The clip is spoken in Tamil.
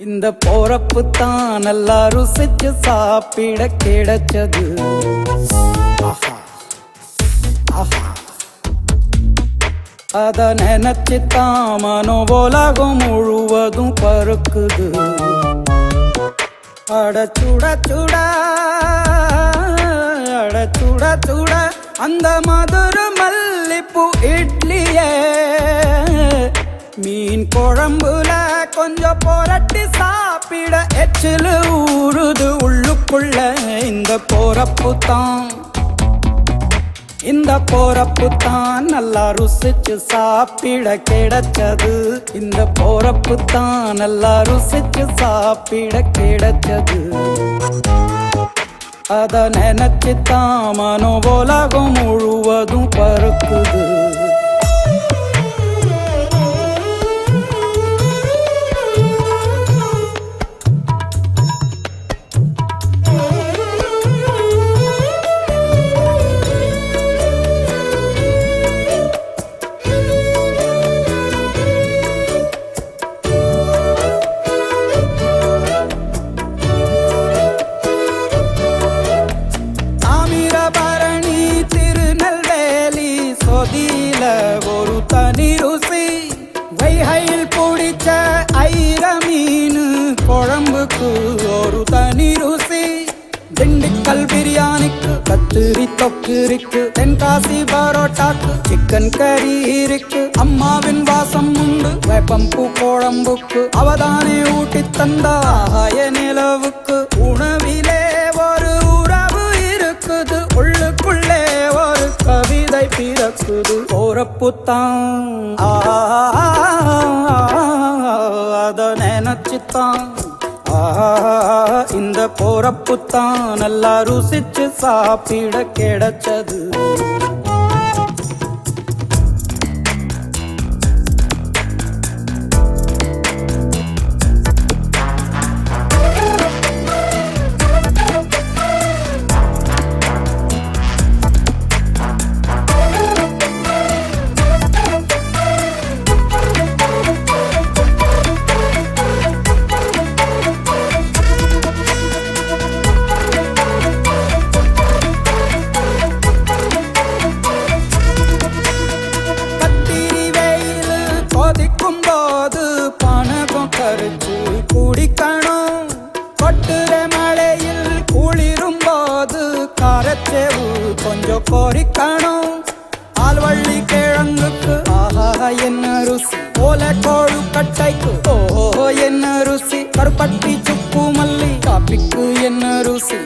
இந்த போறப்பு தான் நல்லா ருசிச்சு சாப்பிட கிடைச்சது. அத நினைச்சுத்தான் மனோ உலகம் முழுவதும் பருக்குது. அட சுட சுட அட சுட சுட அந்த மதுரை மல்லிப்பூ இட்லியே மீன் குழம்புல கொஞ்சம் புரட்டி சாப்பிட எச்சிலு ஊறுது உள்ளுக்குள்ள. இந்த போறப்பு தான் நல்லா ருசிச்சு சாப்பிட கிடைச்சது. இந்த போறப்பு தான் நல்லா ருசிச்சு சாப்பிட கிடைச்சது. அத நினைச்சுத்தான் மனோ உலகம் முழுவதும் பருக்குது. ஒரு தனி ருசி வைகையில் பிடிச்ச ஐர மீன் குழம்புக்கு ஒரு தனி ருசி. திண்டுக்கல் பிரியாணிக்கு கத்திரி தொக்கு இருக்கு. தென்காசி பரோட்டாக்கு சிக்கன் கறி இருக்கு. அம்மாவின் வாசம் உண்டு வேப்பம்பூ குழம்புக்கு. அவதானே ஊட்டி தந்தாய நிலவுக்கு. உணவிலே ஒரு உறவு இருக்குது. உள்ளுக்குள்ளே ஒரு கவிதை பிறக்குது. போறப்பு தான் அத நினைச்சுத்தான் இந்த போறப்பு தான் நல்லா ருசிச்சு சாப்பிட கிடைச்சது. போது பணகம் கரைச்சு குடிக்கணும். கொட்டுற மழையில் குளிரும் போது காரச்சேவு கொஞ்சம் பொறிக்கணும். ஆல்வள்ளி கிழங்குக்கு ஆஹா என்ன ருசி. ஓலை கொழுக்கட்டைக்கு ஓஹோ என்ன ருசி. கருப்பட்டி சுக்கு மல்லி காப்பிக்கு என்ன ருசி.